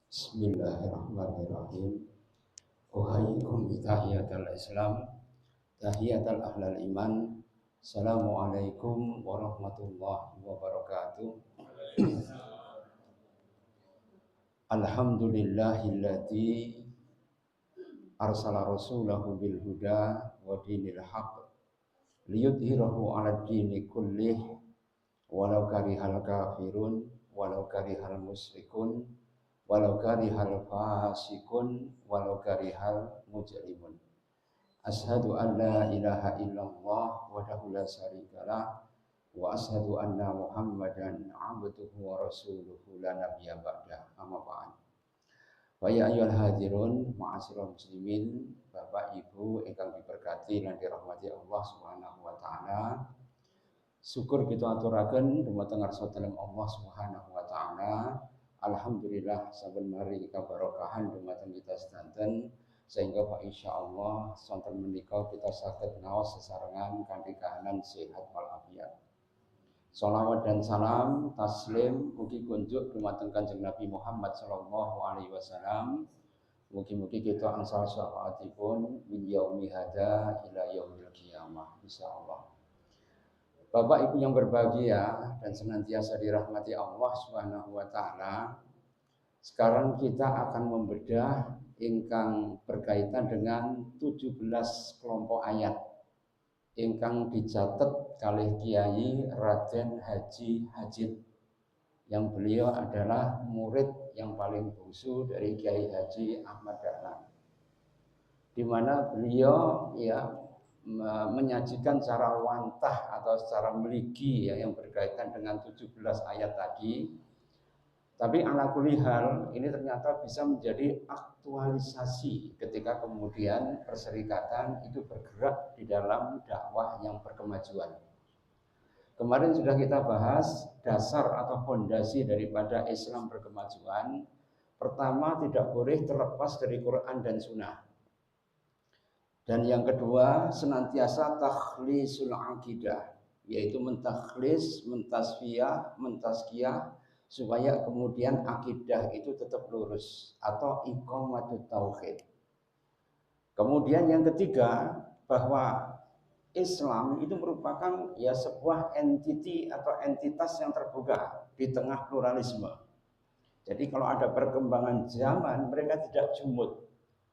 Bismillahirrahmanirrahim. Uhayyikum bitahiyatul Islam, tahiyatul ahlal iman. Assalamualaikum warahmatullahi wabarakatuh. Alhamdulillahilladzi arsala rasulahu bil huda wa dinil haq liyudhhirahu 'alad dini kullih walau karihal kafirun walau karihal musyrikun walau karihal fasikun walau karihal mujrimun. Ashhadu an la ilaha illallah wahdahu la syarikalah wa ashhadu anna Muhammadan abduhu wa rasuluhu la nabiyya ba'dah. Amma ba'd. Wa ya ayyuhal hadirun ma'asyiral muslimin, Bapak Ibu ingkang diberkati lan dirahmati Allah Subhanahu wa taala. Syukur kita aturaken dumateng ngarsa dalem Allah Subhanahu wa taala. Alhamdulillah saben mari kabarokahan dumateng kita sedanten sehingga Pak insyaallah sonten menika kita saged ngaos sesarengan kanthi kahanan sehat walafiat. Shalawat dan salam taslim mugi kunjuk dumateng Kanjeng Nabi Muhammad sallallahu alaihi wasallam. Mugi-mugi kita angsal syafaatipun min yaumi hada ila yaumil qiyamah insyaallah. Bapak Ibu yang berbahagia dan senantiasa dirahmati Allah Subhanahu wa taala. Sekarang kita akan membedah ingkang berkaitan dengan 17 kelompok ayat ingkang dicatat kalih Kiai Raden Haji Hajid, yang beliau adalah murid yang paling bungsu dari Kiai Haji Ahmad Dahlan, di mana beliau menyajikan cara wantah atau secara meligi yang berkaitan dengan 17 ayat tadi. Tapi ala kulli hal ini ternyata bisa menjadi aktualisasi ketika kemudian perserikatan itu bergerak di dalam dakwah yang berkemajuan. Kemarin sudah kita bahas dasar atau fondasi daripada Islam berkemajuan. Pertama, tidak boleh terlepas dari Quran dan Sunnah. Dan yang kedua, senantiasa takhlisul aqidah, yaitu mentakhlis, mentasfiyah, mentazkiyah, supaya kemudian akidah itu tetap lurus atau iqamatut tauhid. Kemudian yang ketiga, bahwa Islam itu merupakan sebuah entiti atau entitas yang terbuka di tengah pluralisme. Jadi kalau ada perkembangan zaman, mereka tidak jumud,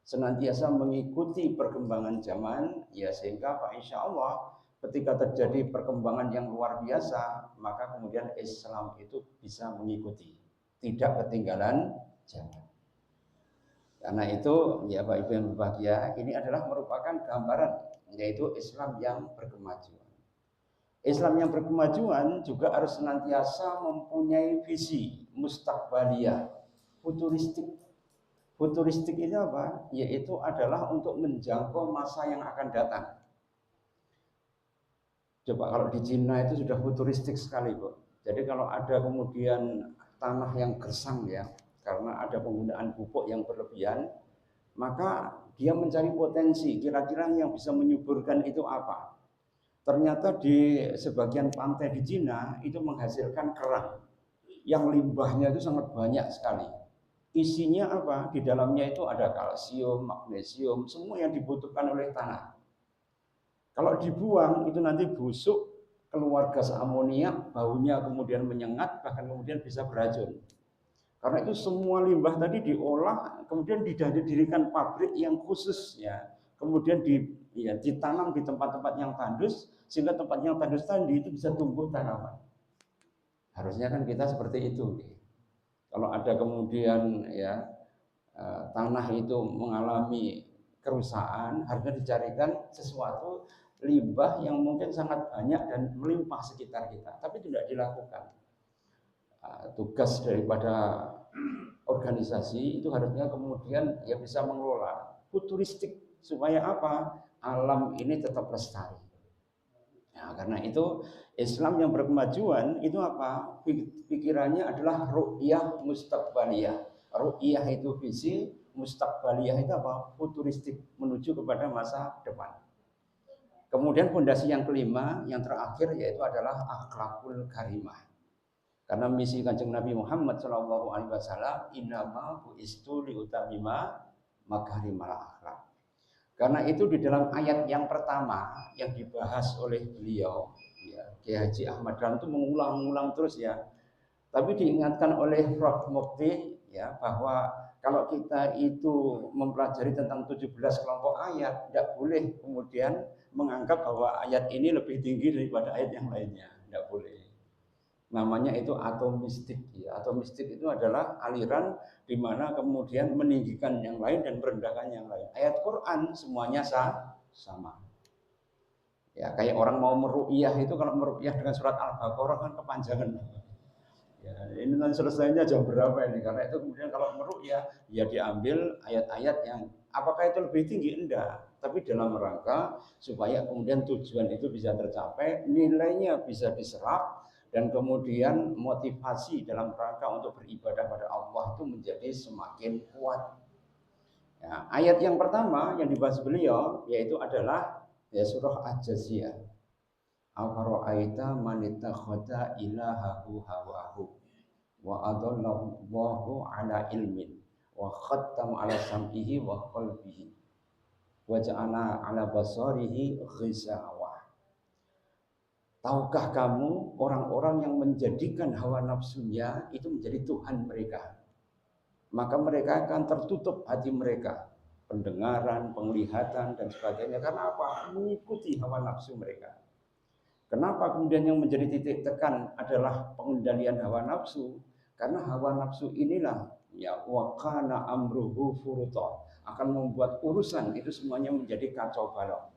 senantiasa mengikuti perkembangan zaman, sehingga Pak insya Allah ketika terjadi perkembangan yang luar biasa, maka kemudian Islam itu bisa mengikuti, tidak ketinggalan zaman. Karena itu Pak Ibu yang berbahagia, ini adalah merupakan gambaran, yaitu Islam yang berkemajuan. Islam yang berkemajuan juga harus senantiasa mempunyai visi mustaqbaliyah, futuristik. Futuristik itu apa? Yaitu adalah untuk menjangkau masa yang akan datang. Coba kalau di Cina itu sudah futuristik sekali, Bu. Jadi kalau ada kemudian tanah yang gersang karena ada penggunaan pupuk yang berlebihan, maka dia mencari potensi kira-kira yang bisa menyuburkan itu apa. Ternyata di sebagian pantai di Cina itu menghasilkan kerang yang limbahnya itu sangat banyak sekali. Isinya apa? Di dalamnya itu ada kalsium, magnesium, semua yang dibutuhkan oleh tanah. Kalau dibuang itu nanti busuk, keluar gas amoniak, baunya kemudian menyengat, bahkan kemudian bisa beracun. Karena itu semua limbah tadi diolah, kemudian didirikan pabrik yang khusus kemudian ditanam di tempat-tempat yang tandus, sehingga tempat yang tandus tadi itu bisa tumbuh tanaman. Harusnya kan kita seperti itu. Kalau ada kemudian tanah itu mengalami kerusakan, harusnya dicarikan sesuatu limbah yang mungkin sangat banyak dan melimpah sekitar kita, tapi tidak dilakukan. Tugas daripada organisasi itu harusnya kemudian bisa mengelola futuristik supaya apa? Alam ini tetap lestari. Karena itu Islam yang berkemajuan itu apa? Pikirannya adalah ru'yah mustaqbaliyah. Ru'yah itu visi, mustaqbaliyah itu apa? Futuristik, menuju kepada masa depan. Kemudian fondasi yang kelima, yang terakhir yaitu adalah akhlakul karimah. Karena misi Kanjeng Nabi Muhammad Shallallahu Alaihi Wasallam innama buistu liutamima makarimal akhlak. Karena itu di dalam ayat yang pertama yang dibahas oleh beliau, ya, Kiai Haji Ahmad Dahlan itu mengulang-ulang terus ya. Tapi diingatkan oleh Prof. Mukti ya bahwa kalau kita itu mempelajari tentang 17 kelompok ayat, tidak boleh kemudian menganggap bahwa ayat ini lebih tinggi daripada ayat yang lainnya, tidak boleh. Namanya itu atomistik ya. Atomistik itu adalah aliran di mana kemudian meninggikan yang lain dan merendahkan yang lain. Ayat Quran semuanya sama. Ya, kayak orang mau meruqyah itu, kalau meruqyah dengan surat Al-Baqarah kan kepanjangan. Ya, ini nanti selesainya jam berapa ini? Karena itu kemudian kalau meruqyah ya diambil ayat-ayat yang apakah itu lebih tinggi? Enggak. Tapi dalam rangka supaya kemudian tujuan itu bisa tercapai, nilainya bisa diserap, dan kemudian motivasi dalam rangka untuk beribadah pada Allah itu menjadi semakin kuat. Ya, ayat yang pertama yang dibahas beliau yaitu adalah ya surah Al-Jathiyah. Afara'aita man ittakhadha ilahahu hawahu wa adallahu ala ilmin wa khattama ala sam'ihi wa qalbihi wa ja'ala ala basarihi ghishawa. Tahukah kamu orang-orang yang menjadikan hawa nafsunya itu menjadi Tuhan mereka? Maka mereka akan tertutup hati mereka, pendengaran, penglihatan, dan sebagainya. Karena apa? Mengikuti hawa nafsu mereka. Kenapa kemudian yang menjadi titik tekan adalah pengendalian hawa nafsu? Karena hawa nafsu inilah ya wakana amruhu furuta, akan membuat urusan itu semuanya menjadi kacau balau.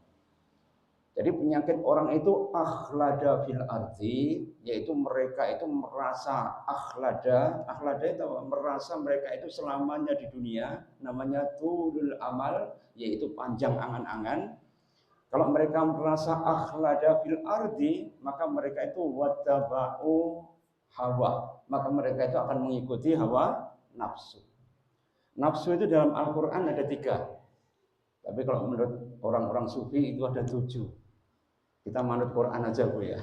Jadi penyakit orang itu akhlada fil ardi, yaitu mereka itu merasa akhlada itu merasa mereka itu selamanya di dunia, namanya tulul amal, yaitu panjang angan-angan. Kalau mereka merasa akhlada fil ardi, maka mereka itu wattaba'u hawa, maka mereka itu akan mengikuti hawa nafsu. Nafsu itu dalam Al-Quran ada 3, tapi kalau menurut orang-orang sufi itu ada 7. Kita manut Quran aja Bu ya.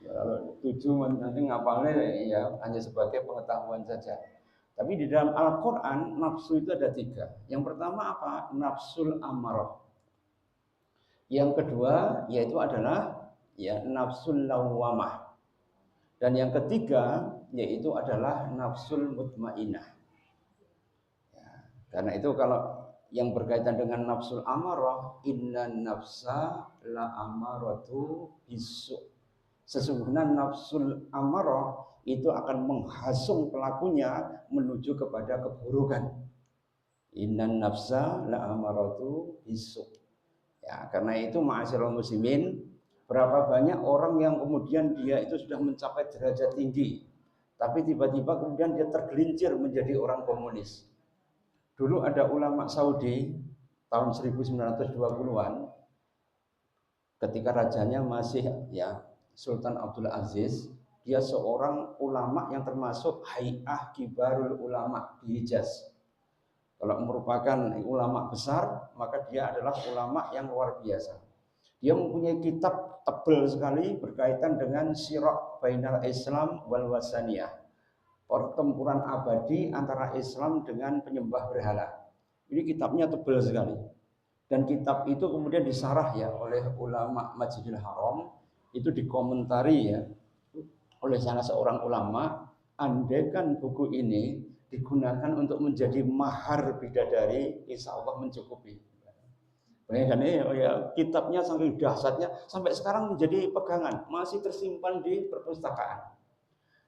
Kalau 7 nanti ngapalnya ya hanya sebagai pengetahuan saja. Tapi di dalam Al-Quran nafsu itu ada 3. Yang pertama apa? Nafsul amarah. Yang kedua yaitu adalah ya nafsul lawamah. Dan yang ketiga yaitu adalah nafsul mutmainah. Ya, karena itu kalau yang berkaitan dengan nafsul amarah, innan nafsa la amaratu bisu. Sesungguhnya nafsul amarah itu akan menghasung pelakunya menuju kepada keburukan. Innan nafsa la amaratu bisu. Ya, karena itu ma'asyiral muslimin, berapa banyak orang yang kemudian dia itu sudah mencapai derajat tinggi, tapi tiba-tiba kemudian dia tergelincir menjadi orang komunis. Dulu ada ulama Saudi tahun 1920-an, ketika rajanya masih ya Sultan Abdul Aziz, dia seorang ulama yang termasuk Hay'ah Kibarul Ulama di Hijaz. Kalau merupakan ulama besar, maka dia adalah ulama yang luar biasa. Dia mempunyai kitab tebal sekali berkaitan dengan Sirah Bainal Islam wal Wasaniyah, pertempuran abadi antara Islam dengan penyembah berhala. Ini kitabnya tebal sekali. Dan kitab itu kemudian disarah ya oleh ulama Masjidil Haram, itu dikomentari ya oleh salah seorang ulama, andaikan buku ini digunakan untuk menjadi mahar bidadari, insya Allah mencukupi. Bayangkan ya, kitabnya saking dahsyatnya sampai sekarang menjadi pegangan, masih tersimpan di perpustakaan.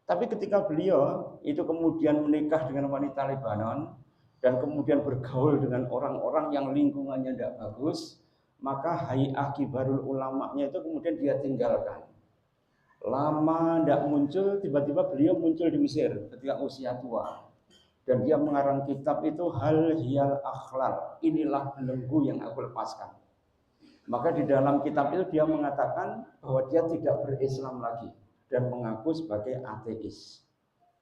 Tapi ketika beliau itu kemudian menikah dengan wanita Lebanon dan kemudian bergaul dengan orang-orang yang lingkungannya tidak bagus, maka Hay'ah Kibarul Ulama'nya itu kemudian dia tinggalkan. Lama tidak muncul, tiba-tiba beliau muncul di Mesir ketika usia tua. Dan dia mengarang kitab itu Hal Hiyal Akhlal, inilah belenggu yang aku lepaskan. Maka di dalam kitab itu dia mengatakan bahwa dia tidak berislam lagi dan mengaku sebagai ateis.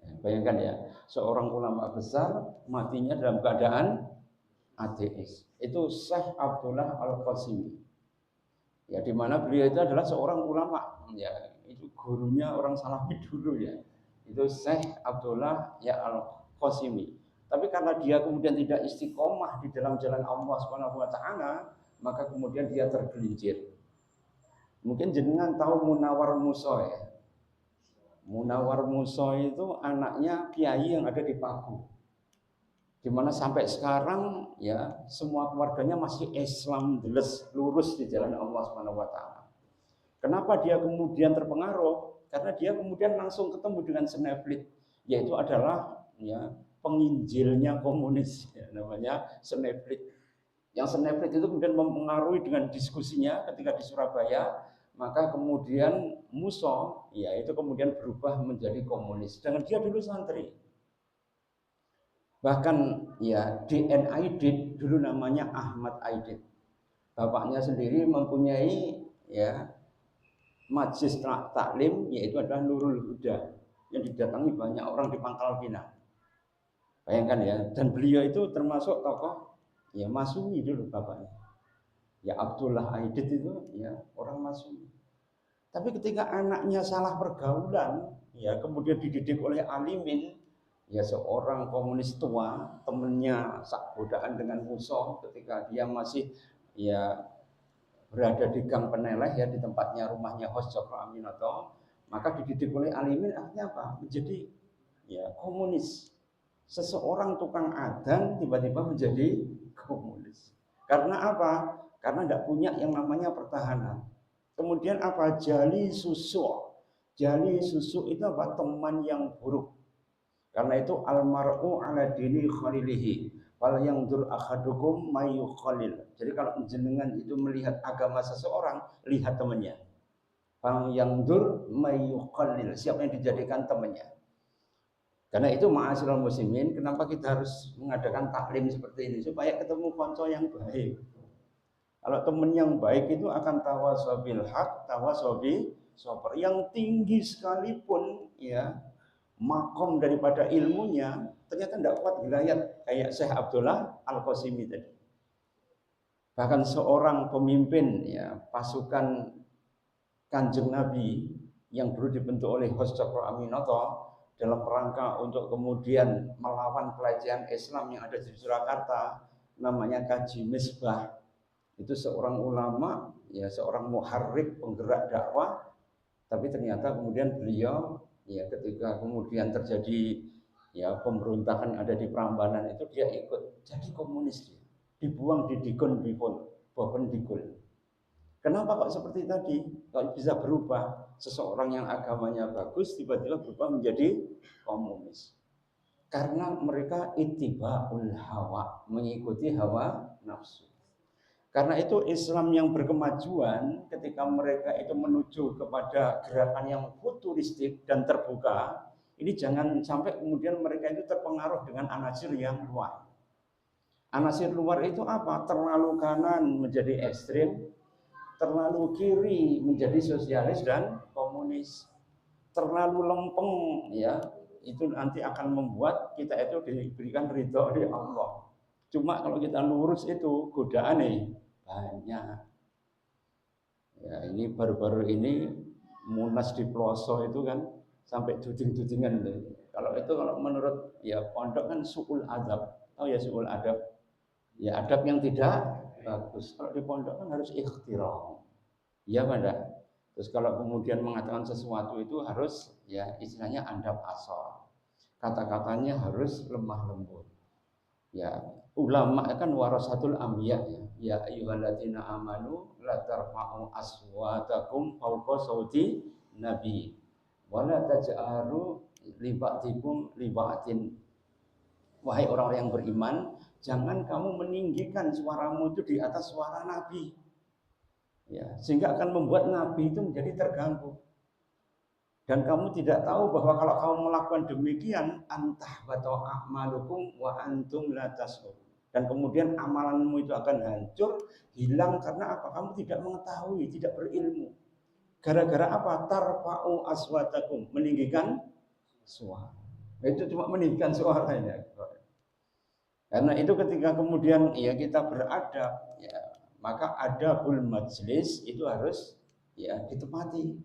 Ya, bayangkan ya, seorang ulama besar matinya dalam keadaan ateis. Itu Syekh Abdullah Al-Qasimi. Ya, di mana beliau itu adalah seorang ulama. Ya, itu gurunya orang Salafi dulu ya. Itu Syekh Abdullah ya Al-Qasimi. Tapi karena dia kemudian tidak istiqomah di dalam jalan Allah Subhanahu wa taala, maka kemudian dia tergelincir. Mungkin jenengan tahu Munawar Muso ya. Munawar Muso itu anaknya kiai yang ada di Paku. Di mana sampai sekarang ya semua keluarganya masih Islam lurus di jalan Allah Subhanahu wa taala. Kenapa dia kemudian terpengaruh? Karena dia kemudian langsung ketemu dengan Sneflit, yaitu adalah ya penginjilnya komunis ya, namanya Sneflit. Yang Sneflit itu kemudian mempengaruhi dengan diskusinya ketika di Surabaya, maka kemudian Muso ya itu kemudian berubah menjadi komunis. Dengan dia dulu santri. Bahkan ya DN Aidit dulu namanya Ahmad Aidit. Bapaknya sendiri mempunyai ya majlis taklim, yaitu adalah Nurul Huda yang didatangi banyak orang di Pangkal Pinang. Bayangkan ya, dan beliau itu termasuk tokoh ya Masumi dulu bapaknya. Ya Abdullah Aidit itu ya orang Masumi. Tapi ketika anaknya salah pergaulan, ya kemudian dididik oleh alimin, ya seorang komunis tua, temannya sak godaan dengan Muso ketika dia masih ya berada di Gang Peneleh ya di tempatnya rumahnya Hos Cokro Aminoto, maka dididik oleh alimin akhirnya apa? Menjadi ya komunis. Seseorang tukang adzan tiba-tiba menjadi komunis. Karena apa? Karena tidak punya yang namanya pertahanan. Kemudian apa? Jali susu. Jali susu itu apa? Teman yang buruk. Karena itu almar'u ala dini khalilihi. Wal yang dur akhadukum mayu khalil. Jadi kalau jenengan itu melihat agama seseorang, lihat temannya. Wal yang dur mayu khalil. Siapa yang dijadikan temannya? Karena itu ma'asyiral muslimin, kenapa kita harus mengadakan taklim seperti ini supaya ketemu konco yang baik. Kalau teman yang baik itu akan tawasobil haq, tawasobi sober. Yang tinggi sekalipun ya makom daripada ilmunya ternyata tidak kuat wilayat kayak Syekh Abdullah Al-Qasimi tadi. Bahkan seorang pemimpin ya pasukan Kanjeng Nabi yang dulu dibentuk oleh Hos Cokro Aminoto dalam rangka untuk kemudian melawan pelecehan Islam yang ada di Surakarta, namanya Kaji Misbah. Itu seorang ulama, ya seorang muharrik penggerak dakwah, tapi ternyata kemudian beliau ya ketika kemudian terjadi ya pemberontakan ada di Prambanan itu dia ikut jadi komunis, dia dibuang di Dikun Boven Dikun. Kenapa kok seperti tadi? Kalau bisa berubah, seseorang yang agamanya bagus tiba-tiba berubah menjadi komunis. Karena mereka ittiba'ul hawa, mengikuti hawa nafsu. Karena itu Islam yang berkemajuan ketika mereka itu menuju kepada gerakan yang futuristik dan terbuka, ini jangan sampai kemudian mereka itu terpengaruh dengan anasir yang luar. Anasir luar itu apa? Terlalu kanan menjadi ekstrim, terlalu kiri menjadi sosialis dan komunis, terlalu lempeng ya itu nanti akan membuat kita itu diberikan ridho oleh Allah. Cuma kalau kita lurus itu godaan banyak. Ya ini baru-baru ini Munas di Ploso itu kan sampai duding-dudingan. Kalau menurut ya pondok kan suul adab, tahu ya suul adab? Ya adab yang tidak bagus. Kalau di pondok kan harus ikhtiram. Iya pada. Terus kalau kemudian mengatakan sesuatu itu harus ya istilahnya andap asal. Kata-katanya harus lemah lembut. Ya, ulama kan warasatul anbiya ya. Ya ayyuhalladzina amanu la tarfa'u aswatakum fawqa sauti nabi. Wa la taj'alu li ba'dikum li ba'din. Wahai orang-orang yang beriman, jangan kamu meninggikan suaramu itu di atas suara Nabi. Ya, sehingga akan membuat Nabi itu menjadi terganggu. Dan kamu tidak tahu bahwa kalau kamu melakukan demikian, antah batau a'malukum wa antum la tash'urun. Dan kemudian amalanmu itu akan hancur, hilang karena apa? Kamu tidak mengetahui, tidak berilmu. Gara-gara apa? Tarfa'u aswatakum, meninggikan suara. Itu cuma meninggikan suaranya. Karena itu ketika kemudian ya kita beradab, ya, maka adabul majlis itu harus ya ditepati.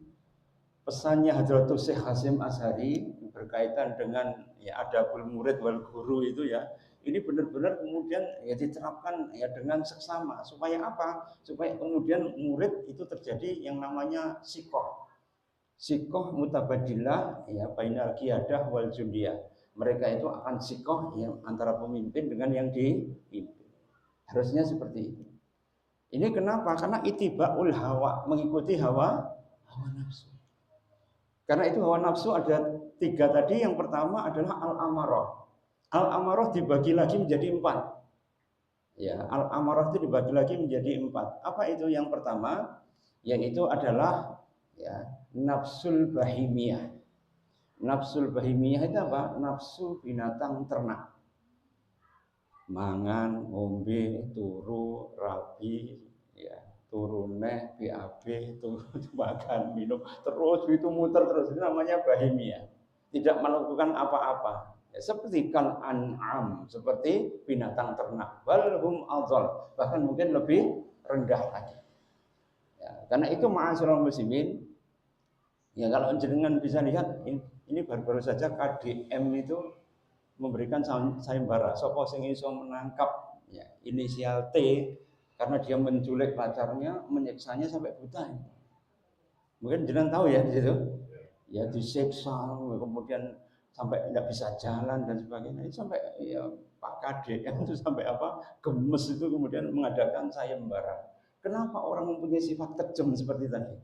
Pesannya Hadratus Syekh Hasyim Asy'ari berkaitan dengan ya adabul murid wal guru itu ya, ini benar-benar kemudian ya diterapkan ya dengan seksama. Supaya apa? Supaya kemudian murid itu terjadi yang namanya sikoh. Sikoh mutabadilah ya bainal qiyadah wal jundiyah. Mereka itu akan sikoh yang antara pemimpin dengan yang dipimpin. Harusnya seperti itu. Ini kenapa? Karena itibaul hawa, mengikuti hawa nafsu. Karena itu hawa nafsu ada 3 tadi. Yang pertama adalah al-amarah. Al-amarah dibagi lagi menjadi 4. Ya, al-amarah itu dibagi lagi menjadi 4. Apa itu yang pertama? Yaitu adalah ya, nafsul bahimiyah. Nafsul bahimiyah itu apa? Nafsu binatang ternak. Mangan, ngombe, turu, rabi, ya, turu neh, BAB, turu makan, minum, terus itu muter terus, itu namanya bahimiyah. Tidak melakukan apa-apa. Ya, seperti kal an'am, seperti binatang ternak. Balhum adzal, bahkan mungkin lebih rendah lagi. Ya, karena itu ma'asyiral muslimin, ya kalau jenengan bisa lihat ini baru-baru saja KDM itu memberikan sayembara. Sopo sing iso menangkap ya, inisial T karena dia menculik pacarnya, menyiksanya sampai buta. Mungkin jenengan tahu ya di situ. Ya disiksa, kemudian sampai tidak bisa jalan dan sebagainya. Itu sampai ya Pak KDM itu sampai apa? Gemes itu kemudian mengadakan sayembara. Kenapa orang mempunyai sifat kejam seperti tadi?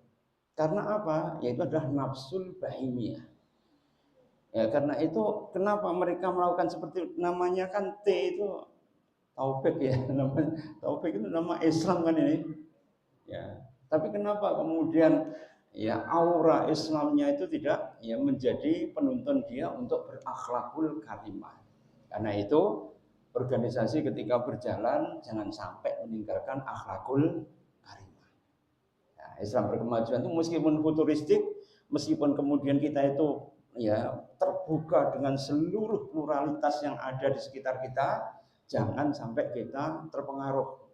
Karena apa? Yaitu adalah nafsul bahimiyah. Ya, karena itu kenapa mereka melakukan seperti namanya kan T itu taufik ya, namanya taufik itu nama Islam kan ini. Ya. Tapi kenapa kemudian ya aura Islamnya itu tidak ya menjadi penuntun dia untuk berakhlakul karimah. Karena itu organisasi ketika berjalan jangan sampai meninggalkan akhlakul karimah. Ya, Islam berkemajuan itu meskipun futuristik, meskipun kemudian kita itu ya terbuka dengan seluruh pluralitas yang ada di sekitar kita, jangan sampai kita terpengaruh.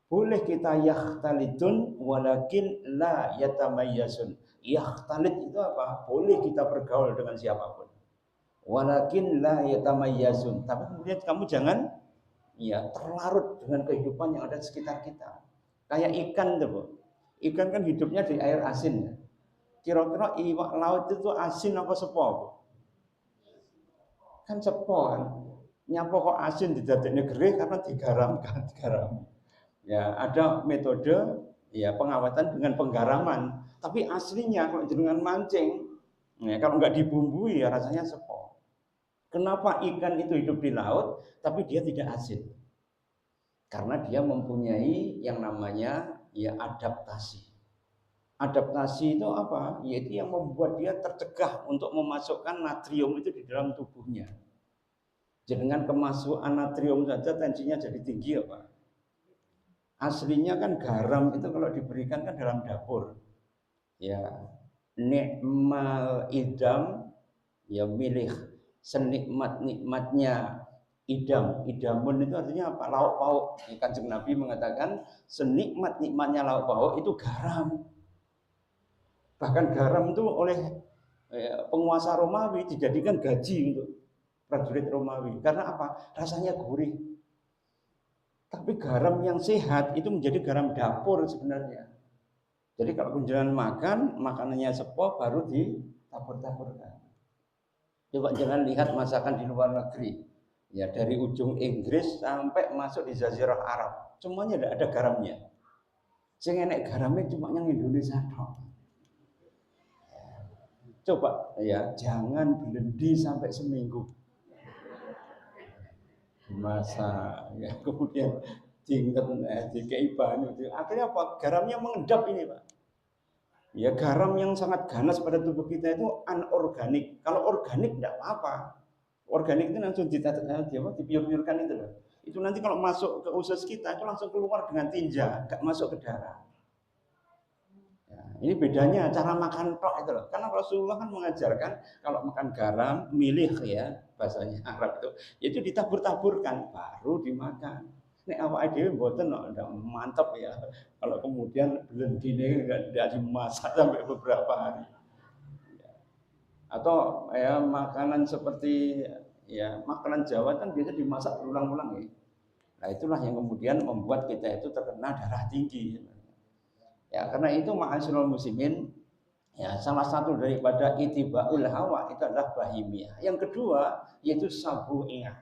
Boleh kita yakhtalitun walakin la yatamayyazun. Yakhtalit itu apa? Boleh kita bergaul dengan siapapun. Walakin la yatamayyazun. Tapi kemudian kamu jangan ya terlarut dengan kehidupan yang ada di sekitar kita. Kayak ikan tuh, Bu. Ikan kan hidupnya di air asin ya. Kira-kira iwak laut itu asin apa sepo? Kan sepo kan. Nyapa kok asin didadekne gerih karena digaramkan, digarami. Ya, ada metode ya pengawatan dengan penggaraman. Tapi aslinya kalau dengan mancing, ya, kalau nggak dibumbui ya rasanya sepo. Kenapa ikan itu hidup di laut tapi dia tidak asin? Karena dia mempunyai yang namanya ya adaptasi. Adaptasi itu apa? Yaitu yang membuat dia tercegah untuk memasukkan natrium itu di dalam tubuhnya. Jadi dengan kemasukan natrium saja tensinya jadi tinggi ya Pak. Aslinya kan garam itu kalau diberikan kan dalam dapur. Ya, nikmal idam ya milih senikmat-nikmatnya idam. Idamun itu artinya apa? Lauk pauk. Kanjeng Nabi mengatakan senikmat-nikmatnya lauk pauk itu garam. Bahkan garam itu oleh penguasa Romawi dijadikan gaji untuk prajurit Romawi. Karena apa? Rasanya gurih. Tapi garam yang sehat itu menjadi garam dapur sebenarnya. Jadi kalau kunjungan makan, makanannya sepo baru ditabur-taburkan. Coba jangan lihat masakan di luar negeri. Ya dari ujung Inggris sampai masuk di Jazirah Arab, semuanya ada garamnya. Sing enek garamnya cuma yang Indonesia dong. Coba ya jangan belendi sampai seminggu. Dimasak ya kemudian diinget dikei banyu akhirnya apa garamnya mengendap ini Pak ya garam yang sangat ganas pada tubuh kita itu anorganik kalau organik tidak apa-apa organik itu langsung dipiur-piurkan itu loh itu nanti kalau masuk ke usus kita itu langsung keluar dengan tinja nggak masuk ke darah ya, ini bedanya cara makan tok itu loh karena Rasulullah kan mengajarkan kalau makan garam milih ya bahasanya Arab itu ditabur-taburkan baru dimakan. Nek awake dhewe mboten ndak mantep ya. Kalau kemudian blendine enggak dimasak sampai beberapa hari. Atau ya makanan seperti ya makanan Jawa kan biasa dimasak berulang-ulang ya. Nah itulah yang kemudian membuat kita itu terkena darah tinggi. Ya karena itu ma'asyiral muslimin, ya salah satu daripada itibaul hawa itu adalah bahimiyah. Yang kedua yaitu sabu'iyah.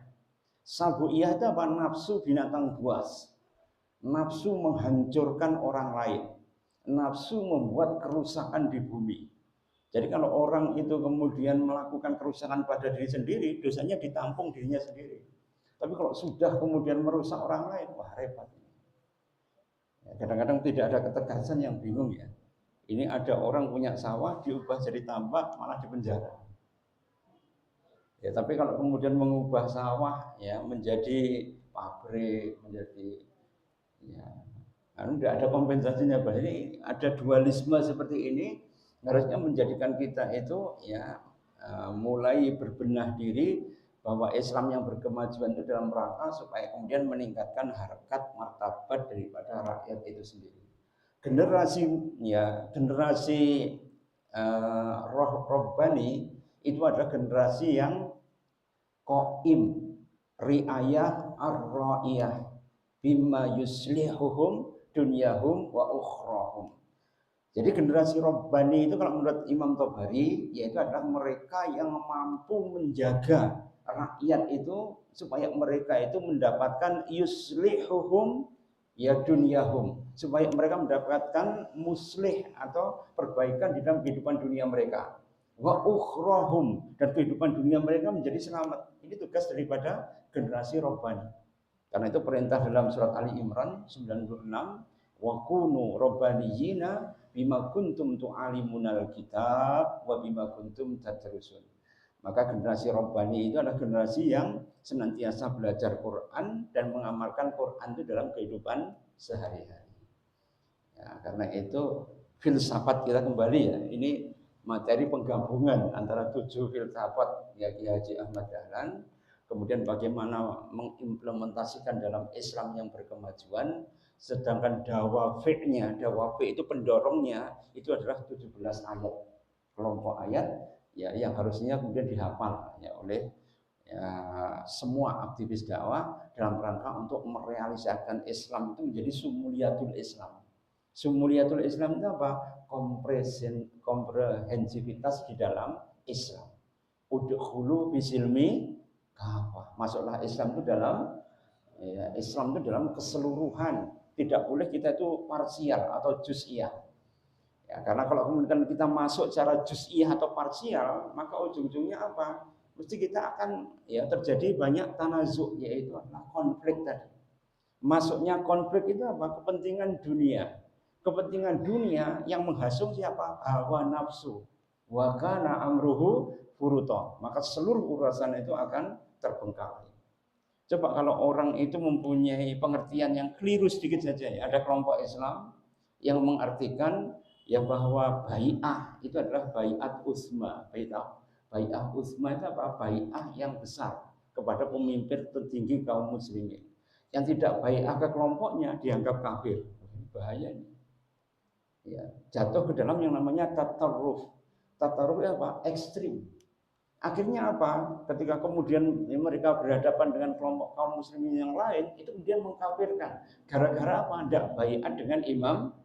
Sabu'iyah itu apa? Nafsu binatang buas. Nafsu menghancurkan orang lain. Nafsu membuat kerusakan di bumi. Jadi kalau orang itu kemudian melakukan kerusakan pada diri sendiri, dosanya ditampung dirinya sendiri. Tapi kalau sudah kemudian merusak orang lain, wah repot. Kadang-kadang tidak ada ketegasan, yang bingung ya. Ini ada orang punya sawah diubah jadi tambak, malah dipenjara. Ya, tapi kalau kemudian mengubah sawah ya menjadi pabrik, menjadi ya, tidak ada kompensasinya. Ini ada dualisme seperti ini harusnya menjadikan kita itu ya mulai berbenah diri bahwa Islam yang berkemajuan itu dalam rangka supaya kemudian meningkatkan harkat martabat daripada rakyat itu sendiri. Generasi rohbani itu adalah generasi yang qaim riayah ar-ra'iyah bima yuslihuhum dunyahum wa ukhrahum. Jadi generasi robbani itu kalau menurut Imam Tobari yaitu adalah mereka yang mampu menjaga rakyat itu supaya mereka itu mendapatkan yuslihuhum ya dunyahum, supaya mereka mendapatkan muslih atau perbaikan di dalam kehidupan dunia mereka, wa ukhrahum, dan kehidupan dunia mereka menjadi selamat. Ini tugas daripada generasi robbani. Karena itu perintah dalam surat Ali Imran 96, wa kunu robbaniyina bima kuntum tu'alimunal kitab wa bima kuntum tadrusun. Maka generasi robbani itu adalah generasi yang senantiasa belajar Quran dan mengamalkan Quran itu dalam kehidupan sehari-hari. Ya, karena itu filsafat kita kembali ya. Ini materi penggabungan antara 7 filsafat ya Ki Haji Ahmad Dahlan. Kemudian bagaimana mengimplementasikan dalam Islam yang berkemajuan, sedangkan dawafi'nya, dawafi itu pendorongnya itu adalah 17 ayat, kelompok ayat ya yang harusnya kemudian dihafal ya oleh ya, semua aktivis dakwah dalam rangka untuk merealisasikan Islam itu menjadi sumuliyatul Islam. Sumuliyatul Islam itu apa? Komprehensivitas di dalam Islam. Udkhulu bisilmi kafah. Masuklah Islam itu dalam ya, Islam itu dalam keseluruhan. Tidak boleh kita itu parsial atau juz'iyah. Ya, karena kalau kemudian kita masuk secara juz'iyah atau parsial, maka ujung-ujungnya apa? Mesti kita akan ya terjadi banyak tanazu, yaitu adalah konflik tadi. Masuknya konflik itu apa? Kepentingan dunia. Kepentingan dunia yang menghasung siapa? Hawa nafsu. Wa kana amruhu furuta. Maka seluruh urusan itu akan terbengkalai. Coba kalau orang itu mempunyai pengertian yang keliru sedikit saja ya. Ada kelompok Islam yang mengartikan ya bahwa bai'ah itu adalah bai'at uzma. Bai'ah uzma itu apa? Bai'ah yang besar kepada pemimpin tertinggi kaum muslimin. Yang tidak bai'ah ke kelompoknya dianggap kafir. Bahaya ini. Ya, jatuh ke dalam yang namanya tatarruf. Tatarruf itu apa? Ekstrim. Akhirnya apa? Ketika kemudian mereka berhadapan dengan kelompok kaum muslimin yang lain, itu kemudian mengkafirkan. Gara-gara apa? Tidak baiat dengan imam.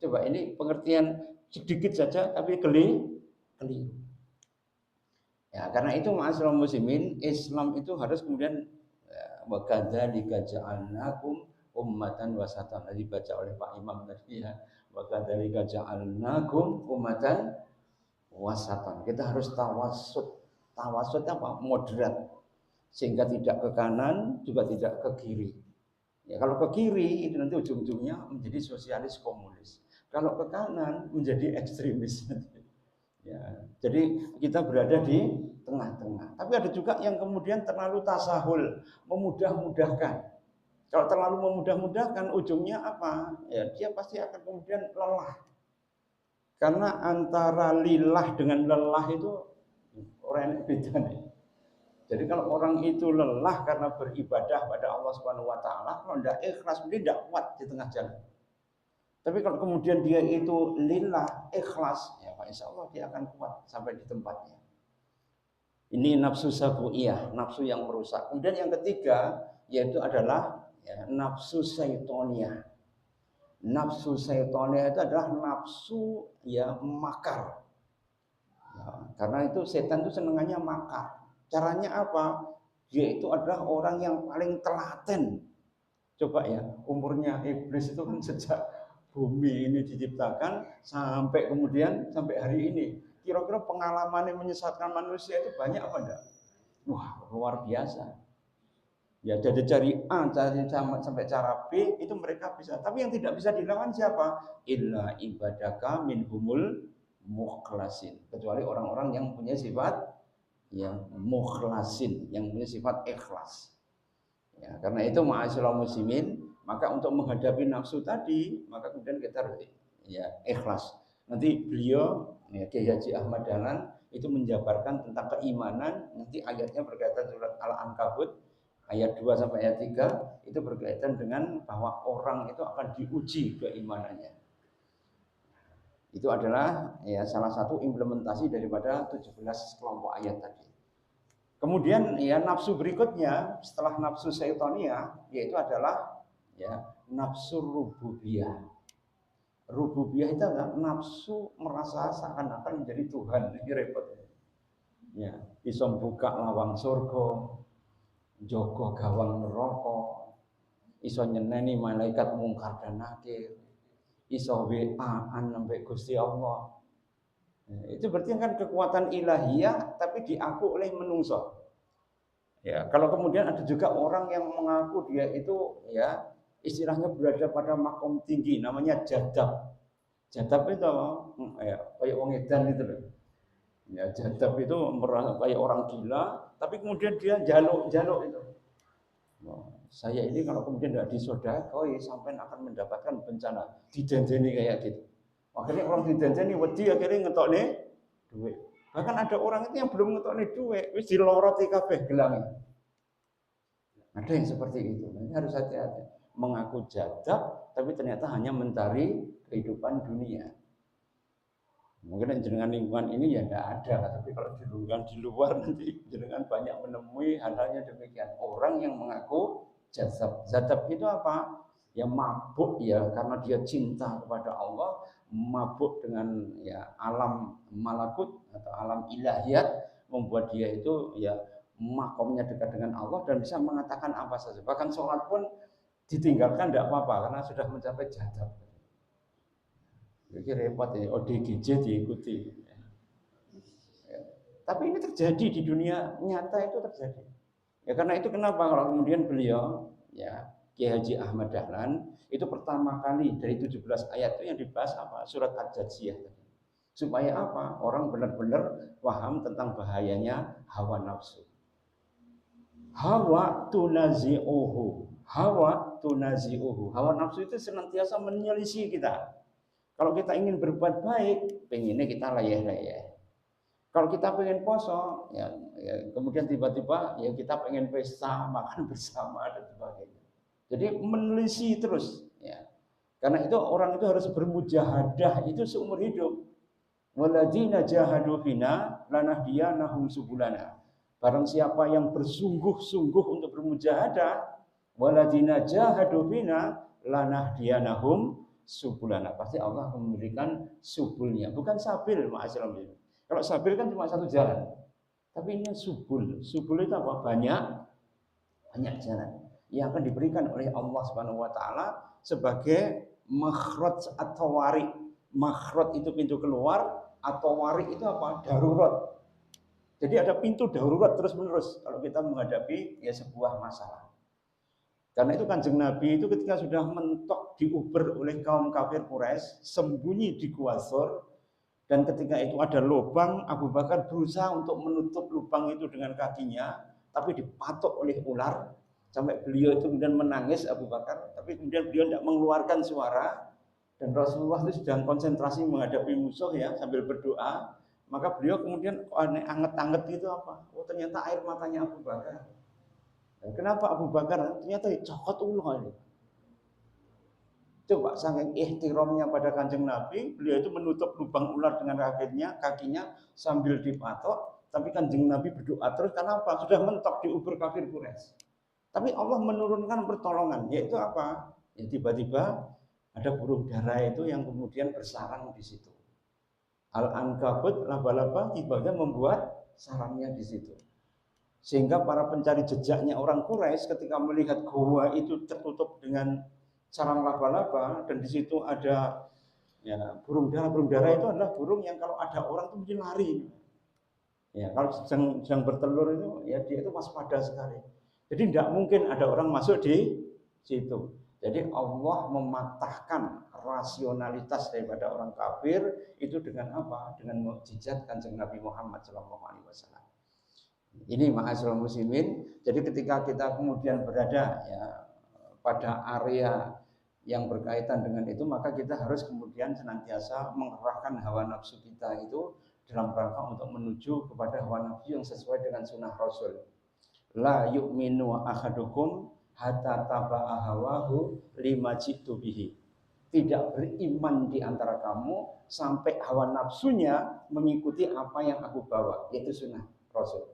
Coba ini pengertian sedikit saja tapi keliru. Ya, karena itu ma'asyiral muslimin, Islam itu harus kemudian wa kadzalika ja'alnakum ummatan wasatan. Dibaca oleh Pak Imam tadi ya. Wa kadzalika ja'alnakum ummatan wasatan. Kita harus tawasud. Tawasud apa? Moderat. Sehingga tidak ke kanan, juga tidak ke kiri. Ya, kalau ke kiri itu nanti ujung-ujungnya menjadi sosialis komunis. Kalau ke kanan menjadi ekstremis. Ya, jadi kita berada di tengah-tengah. Tapi ada juga yang kemudian terlalu tasahul, memudah-mudahkan. Kalau terlalu memudah-mudahkan, ujungnya apa? Ya, dia pasti akan kemudian lelah. Karena antara lillah dengan lelah itu orang yang beda nih. Jadi kalau orang itu lelah karena beribadah pada Allah Subhanahu wa taala, kalau tidak ikhlas dia tidak kuat di tengah jalan. Tapi kalau kemudian dia itu lillah, ikhlas, ya apa, insya Allah dia akan kuat sampai di tempatnya. Ini nafsu sabu'iyah, nafsu yang merusak. Kemudian yang ketiga yaitu adalah nafsu syaitoniyah. Nafsu syaitoniyah itu adalah nafsu makar. Karena itu setan itu senangannya makar. Caranya apa? Dia itu adalah orang yang paling telaten. Coba ya, umurnya iblis itu kan sejak bumi ini diciptakan sampai kemudian sampai hari ini. Kira-kira pengalaman yang menyesatkan manusia itu banyak apa enggak? Wah, luar biasa. Ya dari cari A sampai cara B itu mereka bisa. Tapi yang tidak bisa dilawan siapa? Illa ibadaka minhumul mukhlasin. Kecuali orang-orang yang punya sifat yang mukhlasin, yang punya sifat ikhlas. Ya, karena itu ma'asyiral muslimin, maka untuk menghadapi nafsu tadi, maka kemudian kita harus ikhlas. Nanti beliau Kiai Haji Ahmad Dahlan itu menjabarkan tentang keimanan, nanti ayatnya berkaitan surat Al-Ankabut ayat 2 sampai ayat 3 itu berkaitan dengan bahwa orang itu akan diuji keimanannya. Itu adalah salah satu implementasi daripada 17 kelompok ayat tadi. Kemudian nafsu berikutnya setelah nafsu syaitoniyah yaitu adalah nafsu rububiyah. Rububiyah itu adalah nafsu merasa seakan-akan menjadi Tuhan. Ini repot. Ya, iso buka lawang surga, jogo gawang neraka, iso nyeneni malaikat mungkar dan nakir, iso WA-an sampai Gusti Allah. Itu berarti kan kekuatan ilahiyah tapi diaku oleh menungso. Ya, kalau kemudian ada juga orang yang mengaku dia itu istilahnya berada pada makom tinggi namanya jadab. Jadab itu kayak wong edan itu loh. Ya, jadab itu merasa kayak orang gila, tapi kemudian dia jaluk itu. Saya ini kalau kemudian tidak disodakoi sampai akan mendapatkan bencana, dijanjeni kayak gitu. Akhirnya orang dijanjeni wedi akhirnya ngetokne duit. Bahkan ada orang itu yang belum ngetokne duit, wis diloroti kabeh gelang. Ada yang seperti itu. Ini harus hati-hati. Mengaku jadab tapi ternyata hanya mencari kehidupan dunia. Mungkin jenengan lingkungan ini tidak ada, tapi kalau di luar nanti jenengan banyak menemui hal-halnya demikian. Orang yang mengaku jadab. Jadab itu apa? Ya mabuk karena dia cinta kepada Allah, mabuk dengan alam malakut atau alam ilahiyat, membuat dia itu makomnya dekat dengan Allah dan bisa mengatakan apa saja. Bahkan sholat pun ditinggalkan tidak apa-apa karena sudah mencapai jadab. Jadi repot ODGJ diikuti. Tapi ini terjadi di dunia nyata, itu terjadi. Karena itu kenapa kalau kemudian beliau Kiai Haji Ahmad Dahlan itu pertama kali dari 17 ayat itu yang dibahas apa? Surat Al-Jathiyah. Supaya apa? Orang benar-benar paham tentang bahayanya hawa nafsu. Hawa tunazi'uhu. Hawa nafsu itu senantiasa menyelisih kita. Kalau kita ingin berbuat baik, pengennya kita layah-layah. Kalau kita pengen poso, kemudian tiba-tiba kita pengen pesta, makan bersama dan sebagainya. Jadi menelisih terus. Karena itu orang itu harus bermujahadah itu seumur hidup. Walladzina jahadu fina lanahdiyanahum subulana. Barang siapa yang bersungguh-sungguh untuk bermujahadah, walladzina jahadu fina lanahdiyanahum subulana. Pasti Allah akan memberikan subulnya, bukan sabil, ma'asyiral muslimin. Kalau sabil kan cuma satu jalan. Tapi ini subul. Subul itu apa? Banyak jalan yang akan diberikan oleh Allah Subhanahu wa taala sebagai makhraj atau wari. Makhraj itu pintu keluar, atau wari itu apa? Darurat. Jadi ada pintu darurat terus-menerus kalau kita menghadapi sebuah masalah. Karena itu Kanjeng Nabi itu ketika sudah mentok diuber oleh kaum kafir Quraisy, sembunyi di Gua Thur, dan ketika itu ada lubang, Abu Bakar berusaha untuk menutup lubang itu dengan kakinya, tapi dipatok oleh ular, sampai beliau itu kemudian menangis Abu Bakar, tapi kemudian beliau tidak mengeluarkan suara, dan Rasulullah itu sedang konsentrasi menghadapi musuh sambil berdoa, maka beliau kemudian anget-anget gitu apa? Oh ternyata air matanya Abu Bakar. Kenapa Abu Bakar? Ternyata cokot ulah ini. Coba saking ihtiramnya pada Kanjeng Nabi, beliau itu menutup lubang ular dengan kakinya sambil dipatok, tapi Kanjeng Nabi berdoa terus karena apa? Sudah mentok di ubur kafir Quraisy. Tapi Allah menurunkan pertolongan, yaitu apa? Ya tiba-tiba ada burung dara itu yang kemudian bersarang di situ. Al-Ankabut, laba-laba tiba-tiba membuat sarangnya di situ. Sehingga para pencari jejaknya orang Quraisy ketika melihat gua itu tertutup dengan sarang laba-laba dan di situ ada ya burung dara itu adalah burung yang kalau ada orang itu mesti lari. Ya, kalau sedang bertelur itu ya dia itu waspada sekali. Jadi tidak mungkin ada orang masuk di situ. Jadi Allah mematahkan rasionalitas daripada orang kafir itu dengan apa? Dengan mukjizat Kanjeng Nabi Muhammad SAW. Ini ma'asyiral muslimin. Jadi ketika kita kemudian berada ya pada area yang berkaitan dengan itu, maka kita harus kemudian senantiasa mengerahkan hawa nafsu kita itu dalam rangka untuk menuju kepada hawa nafsu yang sesuai dengan sunnah Rasul. La yu'minu ahadukum hatta taba'a hawahu lima jitu bihi. Tidak beriman di antara kamu sampai hawa nafsunya mengikuti apa yang aku bawa, yaitu sunnah Rasul.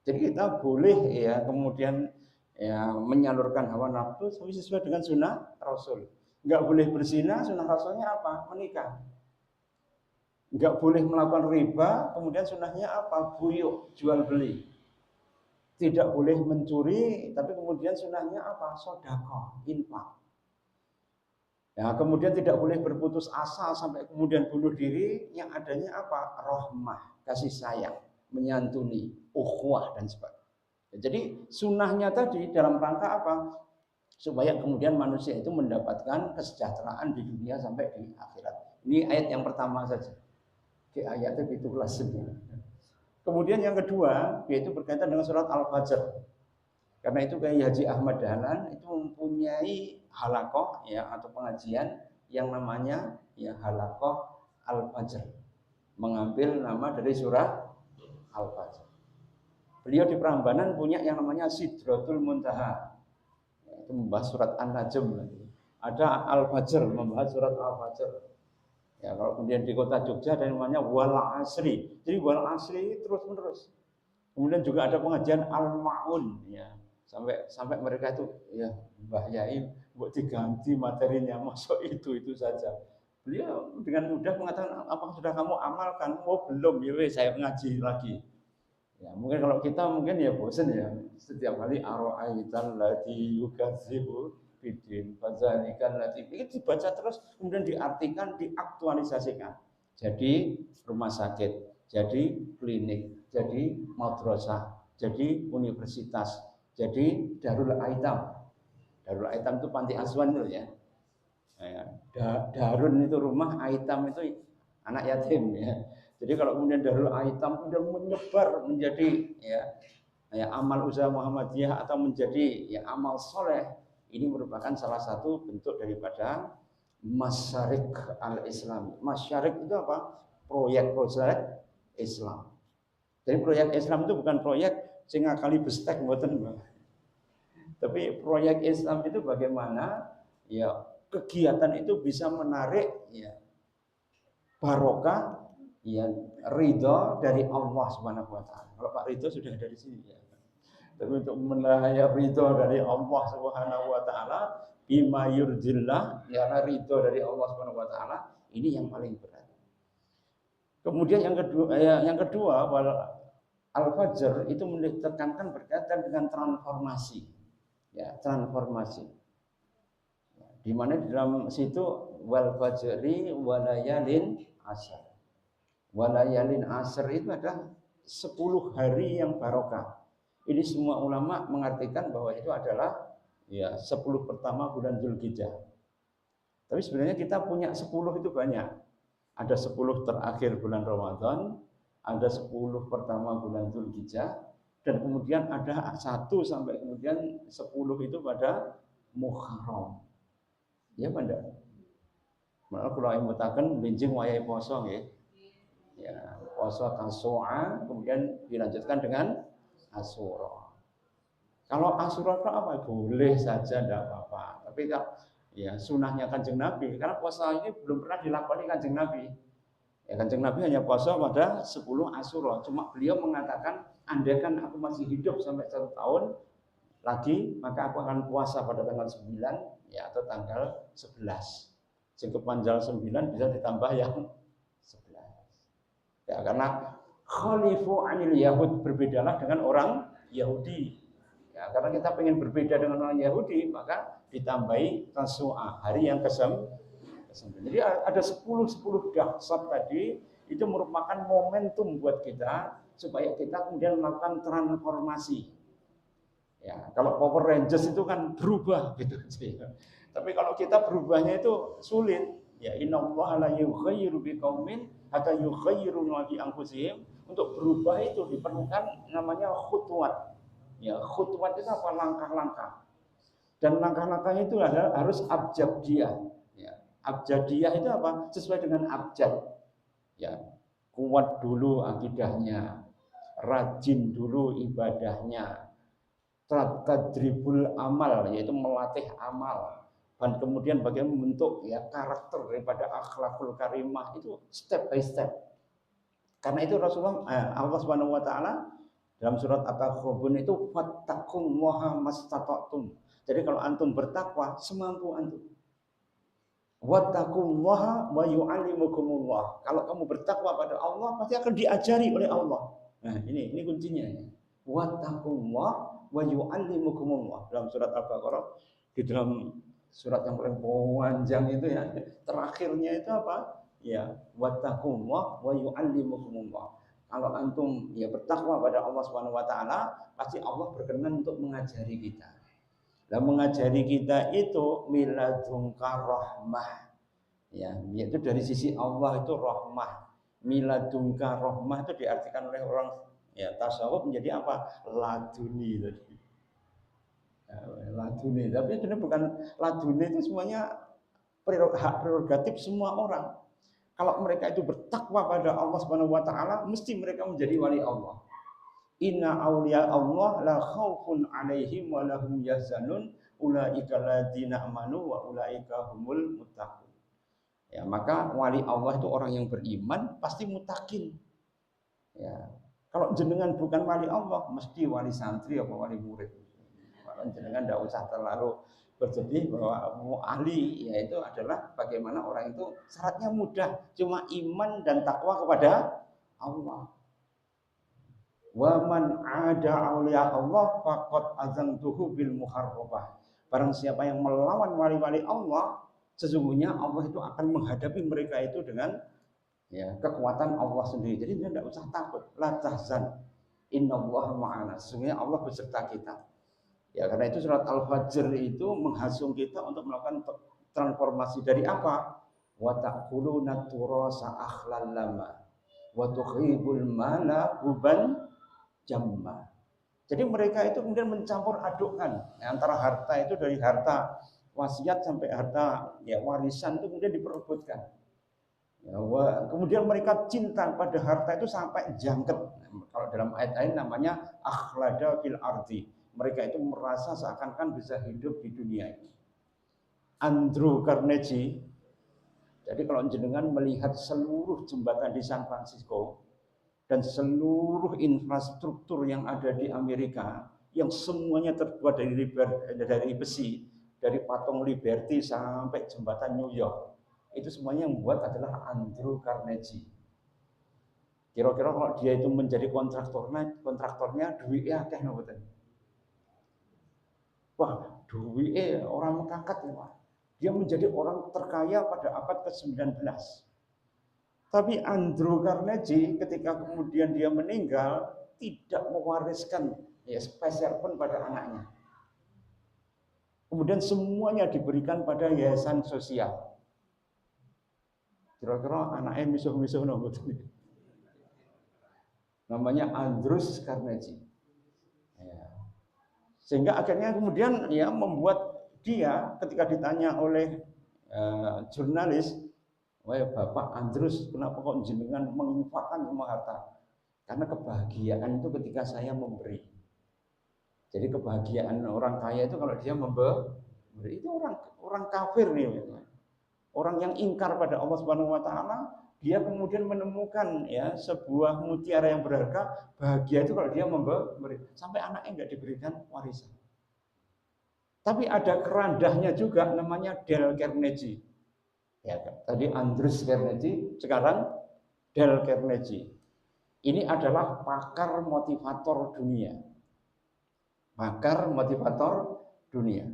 Jadi kita boleh ya kemudian ya menyalurkan hawa nafsu sesuai dengan sunnah Rasul. Enggak boleh berzina, sunnah Rasulnya apa? Menikah. Enggak boleh melakukan riba, kemudian sunnahnya apa? Buyuk, jual beli. Tidak boleh mencuri, tapi kemudian sunnahnya apa? Sedekah, infak. Ya, kemudian tidak boleh berputus asa sampai kemudian bunuh diri, yang adanya apa? Rahmah, kasih sayang, menyantuni, ukhuwah dan sebagainya. Jadi sunnahnya tadi dalam rangka apa? Supaya kemudian manusia itu mendapatkan kesejahteraan di dunia sampai di akhirat. Ini ayat yang pertama saja. Oke, ayatnya itu kelas 9. Kemudian yang kedua yaitu berkaitan dengan surat Al-Fajr. Karena itu Kiai Haji Ahmad Dahlan itu mempunyai halakoh ya atau pengajian yang namanya ya halakoh Al-Fajr. Mengambil nama dari surat Al-Fajr. Beliau di Prambanan punya yang namanya Sidratul Muntaha. Itu membahas surat An-Najm. Ada Al-Fajr, membahas surat Al-Fajr. Ya, kalau kemudian di kota Jogja ada yang namanya Wal Asri. Jadi Wal Asri terus-menerus. Kemudian juga ada pengajian Al-Ma'un ya. Sampai mereka itu ya Mbah Yai buat diganti materinya, masuk itu saja. Beliau dengan mudah mengatakan, apakah sudah kamu amalkan? Oh belum, ya saya ngaji lagi. Ya, mungkin kalau kita mungkin ya bosan ya setiap kali ara'aital ladzi yukadzibu bidin fadzalikan ladzi itu dibaca terus kemudian diartikan, diaktualisasikan. Jadi rumah sakit, jadi klinik, jadi madrasah, jadi universitas, jadi Darul Aitam. Darul Aitam itu panti asuhan itu ya. Darun itu rumah, Aitam itu anak yatim ya. Jadi kalau kemudian Darul Aitam kemudian menyebar menjadi ya amal usaha Muhammadiyah atau menjadi ya amal soleh, ini merupakan salah satu bentuk daripada masyarik al-Islam. Masyarik itu apa? Proyek-proyek Islam. Jadi proyek Islam itu bukan proyek sing ngakali bestek mboten. Tapi proyek Islam itu bagaimana ya kegiatan itu bisa menarik ya barokah ya ridho dari Allah Subhanahu wa taala. Kalau Pak Ridho sudah ada di sini ya. Tapi untuk menarik ridho dari Allah Subhanahu wa taala bima yurdillah, ya ridho dari Allah Subhanahu wa taala ini yang paling berat. Kemudian yang kedua Al-Fajr itu menekankan berkaitan dengan transformasi. Ya, transformasi. Di mana di dalam situ wal fajri walayalin asr. Walayalin asr itu adalah 10 hari yang barokah. Ini semua ulama mengartikan bahwa itu adalah ya 10 pertama bulan Dzulhijjah. Tapi sebenarnya kita punya 10 itu banyak. Ada 10 terakhir bulan Ramadan, ada 10 pertama bulan Dzulhijjah, dan kemudian ada 1 sampai kemudian 10 itu pada Muharram. Ya benda. Malah kula imutaken benjing wayahe poso nggih. Ya, poso Tasu'a kemudian dilanjutkan dengan Asyura. Kalau Asyura itu apa? Boleh saja, tidak apa-apa. Tapi ya sunahnya Kanjeng Nabi, karena puasa ini belum pernah dilakoni Kanjeng Nabi. Ya, Kanjeng Nabi hanya puasa pada 10 Asyura. Cuma beliau mengatakan, andaikan aku masih hidup sampai 1 tahun lagi, maka aku akan puasa pada tanggal 9 ya, atau tanggal 11. Singkup panjang 9 bisa ditambah yang 11. Ya, karena khalifu anil Yahud, berbedalah dengan orang Yahudi. Ya, karena kita ingin berbeda dengan orang Yahudi, maka ditambahi Tasu'a, hari yang ke-9. Jadi ada 10 dahsyat tadi, itu merupakan momentum buat kita supaya kita kemudian melakukan transformasi. Ya, kalau Power Rangers itu kan berubah gitu. Tapi kalau kita berubahnya itu sulit. Ya, innallaha la yughayyiru biqaumin hatta yughayyiru ma bi anfusihim. Untuk berubah itu diperlukan namanya khutwat. Ya, khutwat itu apa? Langkah-langkah. Dan langkah-langkahnya itu adalah harus abjadiyah. Ya, abjadiyah itu apa? Sesuai dengan abjad. Ya, kuat dulu akidahnya, rajin dulu ibadahnya, tadribul amal, yaitu melatih amal, dan kemudian bagaimana membentuk ya karakter daripada akhlakul karimah, itu step by step. Karena itu Rasulullah Allah Subhanahu wa taala dalam surat At-Taghabun itu fattaqullaha mastata'tum. Jadi kalau antum bertakwa semampu antum. Wattaqullaha wa yu'allimukumullah. Kalau kamu bertakwa pada Allah pasti akan diajari oleh Allah. Nah, ini kuncinya. Wattaqullaha wa yu'allimukumullah. Dalam surat Al-Baqarah, di dalam surat yang paling panjang itu ya, terakhirnya itu apa? Ya, wattaqullaha wa yu'allimukumullah. Kalau antum ya bertakwa pada Allah Subhanahu wa taala, pasti Allah berkenan untuk mengajari kita. Dan mengajari kita itu miladunka rahmah. Ya, yaitu dari sisi Allah itu rahmah. Miladunka rahmah itu diartikan oleh orang ya tasawuf menjadi apa? Laduni tadi. Ya, laduni, tapi itu bukan laduni, itu semuanya hak prerogatif semua orang. Kalau mereka itu bertakwa pada Allah Subhanahu wa taala, mesti mereka menjadi wali Allah. Inna awliya Allah la khaufun alaihim wa lahum yahzanun ulaika alladzina amanu wa ulaika humul muttaqun. Ya, maka wali Allah itu orang yang beriman, pasti muttaqin. Ya. Kalau jenengan bukan wali Allah, mesti wali santri atau wali murid. Kalau jenengan tidak usah terlalu bersedih bahwa ahli, yaitu adalah bagaimana orang itu syaratnya mudah, cuma iman dan takwa kepada Allah. Wa man ada auliya Allah faqad azantuhu bil muharrabah. Barang siapa yang melawan wali-wali Allah, sesungguhnya Allah itu akan menghadapi mereka itu dengan ya kekuatan Allah sendiri. Jadi dia tidak usah takut. La tahzan. Innallaha ma'ana. Sesungguhnya Allah beserta kita. Ya, karena itu surat Al-Fajr itu menghasung kita untuk melakukan transformasi dari apa? Wa taquluna turasa akhlal lama wa tukhibul mala huban jamma. Jadi mereka itu kemudian mencampur adukkan antara harta itu, dari harta wasiat sampai harta ya warisan itu kemudian diperebutkan. Ya, kemudian mereka cinta pada harta itu sampai jangket. Kalau dalam ayat lain namanya akhlada fil ardi. Mereka itu merasa seakan-akan bisa hidup di dunia ini. Andrew Carnegie. Jadi kalau jenengan melihat seluruh jembatan di San Francisco dan seluruh infrastruktur yang ada di Amerika, yang semuanya terbuat dari besi, dari patung Liberty sampai jembatan New York, itu semuanya yang buat adalah Andrew Carnegie. Kira-kira kalau dia itu menjadi kontraktornya duitnya akeh nopo. Wah, duitnya orang mengangkat ya, Pak. Dia menjadi orang terkaya pada abad ke-19. Tapi Andrew Carnegie ketika kemudian dia meninggal tidak mewariskan ya sepeser pun pada anaknya. Kemudian semuanya diberikan pada yayasan sosial. Kira-kira anaknya misuh-misuh nopo. Namanya Andrew Carnegie. Ya. Sehingga akhirnya kemudian ya membuat dia ketika ditanya oleh jurnalis, wah Bapak Andrus, kenapa kok jenengan menginfakkan semua harta? Karena kebahagiaan itu ketika saya memberi. Jadi kebahagiaan orang kaya itu kalau dia Itu orang kafir nih. Orang yang ingkar pada Allah Subhanahu wa taala, dia kemudian menemukan ya sebuah mutiara yang berharga, bahagia itu kalau dia memberi, sampai anaknya enggak diberikan warisan. Tapi ada kerandahnya juga namanya Dale Carnegie. Ya, tadi Andrews Carnegie, sekarang Dale Carnegie. Ini adalah pakar motivator dunia. Pakar motivator dunia.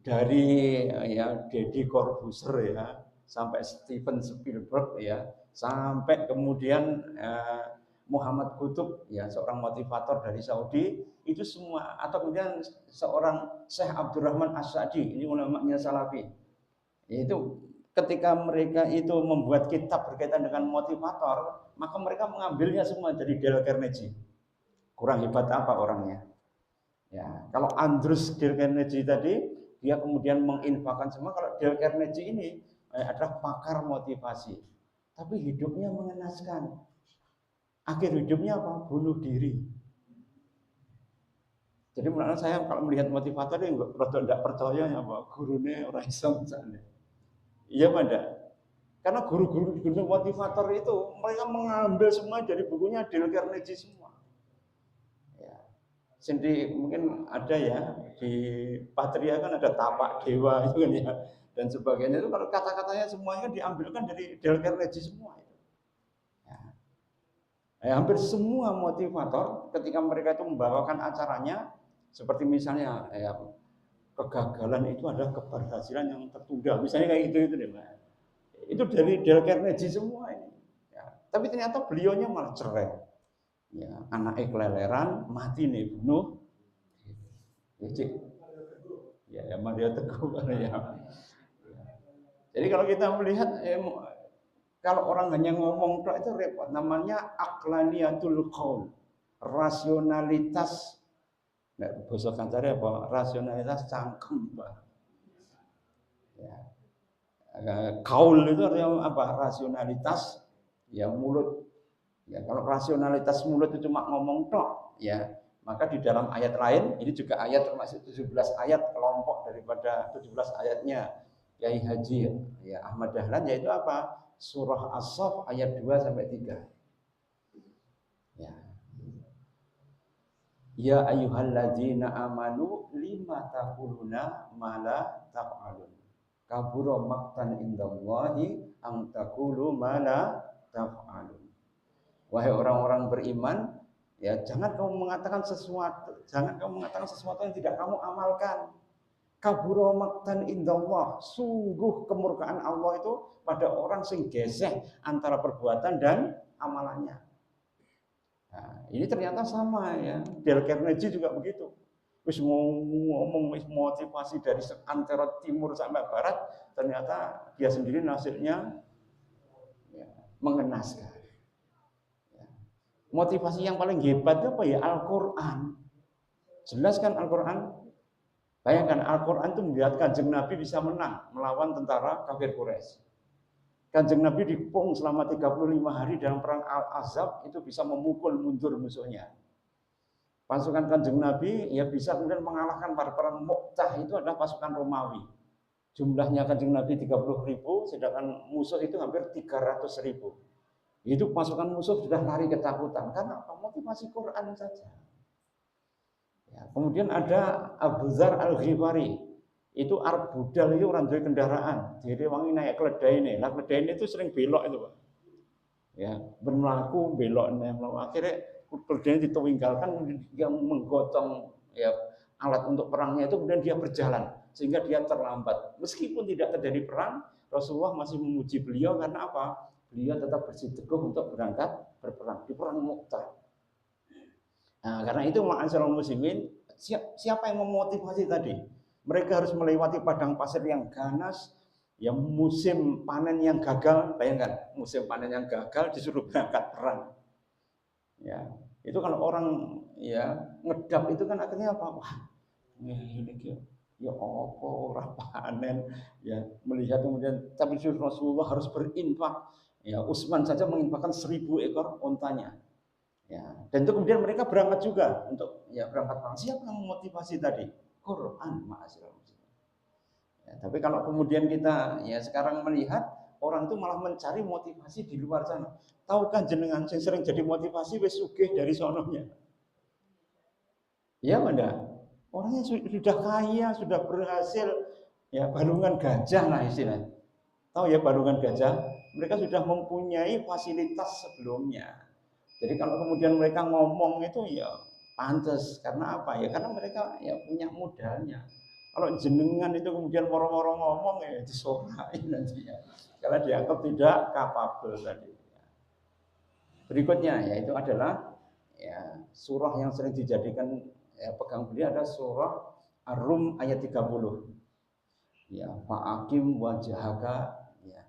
Dari ya Deddy Corbuzier ya sampai Steven Spielberg ya sampai kemudian Muhammad Qutb ya seorang motivator dari Saudi itu semua, atau kemudian seorang Syekh Abdurrahman As-Sa'di, ini ulamanya Salafi, itu ketika mereka itu membuat kitab berkaitan dengan motivator, maka mereka mengambilnya semua dari Dale Carnegie. Kurang hebat apa orangnya ya. Kalau Andrews Dale Carnegie tadi dia kemudian menginfakkan semua. Kalau Dale Carnegie ini adalah pakar motivasi, tapi hidupnya mengenaskan. Akhir hidupnya apa? Bunuh diri. Jadi menurut saya kalau melihat motivator ini rada tidak percaya ya apa gurunya orang Islam misalnya. Iya pada. Karena guru-guru motivator itu mereka mengambil semua dari bukunya Dale Carnegie semua. Sendiri mungkin ada ya di Patria kan ada tapak dewa itu kan ya dan sebagainya, itu kalau kata-katanya semuanya diambilkan dari Dale Carnegie semua itu. Ya, hampir semua motivator ketika mereka itu membawakan acaranya seperti misalnya ya, kegagalan itu adalah keberhasilan yang tertunda misalnya kayak gitu itu deh Mbak. Itu dari Dale Carnegie semua ini. Ya, tapi ternyata beliaunya malah cerai. Ya, anaknya keleleran, mati nih bunuh. Ya Mario Teguh ya. Jadi kalau kita melihat kalau orang hanya ngomong itu repot. Namanya aqlaniyatul qaul, rasionalitas. Nggak bahasa kancare apa? Rasionalitas cangkem, Pak. Ya. Kaul itu artinya apa? Rasionalitas ya mulut. Ya, kalau rasionalitas mulut itu cuma ngomong tok, ya, maka di dalam ayat lain, ini juga ayat termasuk 17 ayat kelompok daripada 17 ayatnya Kiai Haji ya Ahmad Dahlan, yaitu apa? Surah As-Saff ayat 2 sampai 3. Ya. Ya ayyuhalladzina amanu lima taquluna ma la taf'alun. Kabura maqtan indallahi an taqulu ma la taf'alun. Wahai orang-orang beriman, ya jangan kamu mengatakan sesuatu yang tidak kamu amalkan. Kabura maqtan indallah, sungguh kemurkaan Allah itu pada orang sing geseh antara perbuatan dan amalannya. Nah, ini ternyata sama ya. Dale Carnegie juga begitu. Wis ngomong motivasi dari antara timur sampai barat, ternyata dia sendiri nasibnya ya, mengenaskan. Motivasi yang paling hebat itu apa ya? Al-Quran. Jelas kan Al-Quran? Bayangkan Al-Quran itu membuat Kanjeng Nabi bisa menang melawan tentara kafir Quraisy. Kanjeng Nabi dikepung selama 35 hari dalam perang Al-Ahzab, itu bisa memukul mundur musuhnya. Pasukan Kanjeng Nabi ya bisa kemudian mengalahkan pada perang Mu'tah, itu adalah pasukan Romawi. Jumlahnya Kanjeng Nabi 30.000, sedangkan musuh itu hampir 300.000. Itu pasukan musuh sudah lari ketakutan karena motivasi Quran saja. Ya, kemudian ada Abu Dzar Al-Ghifari, itu Arab budal, itu orang dari kendaraan, jadi wangi naik keledai ini. Nah keledai ini itu sering belok itu Pak. Ya, bermelaku belok nih, akhirnya keledai ditunggalkan, dia menggotong ya alat untuk perangnya itu, kemudian dia berjalan sehingga dia terlambat. Meskipun tidak terjadi perang, Rasulullah masih memuji beliau karena apa? Beliau tetap bersiteguh untuk berangkat berperang di perang Mu'tah. Nah, karena itu ma'asyiral muslimin, siapa yang memotivasi tadi? Mereka harus melewati padang pasir yang ganas, ya musim panen yang gagal. Bayangkan, musim panen yang gagal disuruh berangkat perang. Ya, itu kalau orang ya ngedap itu kan akhirnya apa? Wah, ini ya apa ora panen, ya melihat kemudian tapi Rasulullah harus berinfak. Ya, Utsman saja menginfakkan 1000 ekor ontanya. Ya, dan itu kemudian mereka berangkat juga untuk ya berangkat perang. Siapa yang memotivasi tadi? Quran, ma'asyiral muslimin. Ya, tapi kalau kemudian kita ya sekarang melihat orang itu malah mencari motivasi di luar sana. Tahukah jenengan yang sering jadi motivasi wis sugih dari sononya? Ya enggak? Orangnya sudah kaya, sudah berhasil, ya balungan gajah lah istilahnya. Tahu ya balungan gajah? Mereka sudah mempunyai fasilitas sebelumnya. Jadi kalau kemudian mereka ngomong itu ya pantas. Karena apa? Ya karena mereka ya punya modalnya. Kalau jenengan itu kemudian moro-moro ngomong ya disorain nanti ya. Karena dianggap tidak kapabel tadi. Berikutnya yaitu adalah ya surah yang sering dijadikan ya, pegang beliau ada surah Ar-Rum ayat 30. Ya, fa'akim wajhaka ya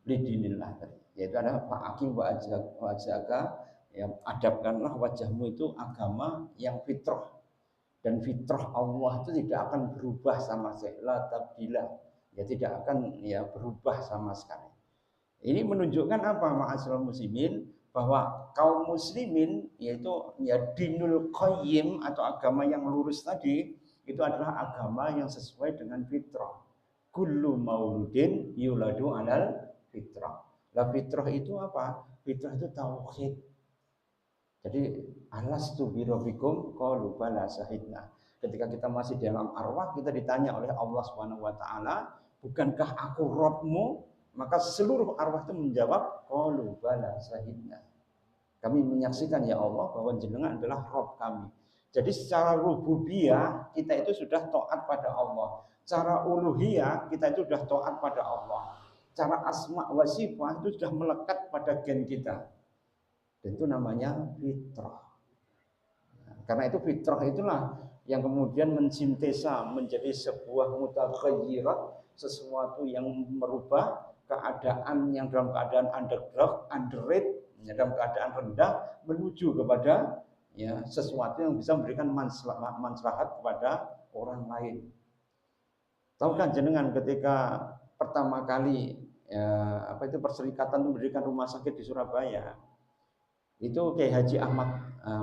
lidinillah tadi. Yaitu ada fa'akim wajhaka ya adabkanlah wajahmu itu agama yang fitrah. Dan fitrah Allah itu tidak akan berubah sama sekali, la tabdilah. Ya tidak akan ya berubah sama sekali. Ini menunjukkan apa ma'asyiral muslimin bahwa kaum muslimin yaitu ya dinul qayyim atau agama yang lurus tadi itu adalah agama yang sesuai dengan fitrah. Kullu mauludin yuladu alal fitrah. Lah fitrah itu apa? Fitrah itu tauhid. Jadi alastu birabbikum qalu bala syahidna. Ketika kita masih dalam arwah kita ditanya oleh Allah Subhanahu wa taala, bukankah aku Rabbmu? Maka seluruh arwah itu menjawab qalu bala syahidna. Kami menyaksikan ya Allah bahwa jenengan adalah Rabb kami. Jadi secara rububiyah kita itu sudah taat pada Allah. Secara uluhiyah kita itu sudah taat pada Allah. Cara asma wa sifat itu sudah melekat pada gen kita. Dan itu namanya fitrah. Karena itu fitrah itulah yang kemudian mensintesa menjadi sebuah mutaghayyirat, sesuatu yang merubah keadaan yang dalam keadaan underrate, dalam keadaan rendah menuju kepada ya sesuatu yang bisa memberikan manfaat kepada orang lain. Tahukah jenengan ketika pertama kali ya, Perserikatan mendirikan rumah sakit di Surabaya, itu Kiai Haji Ahmad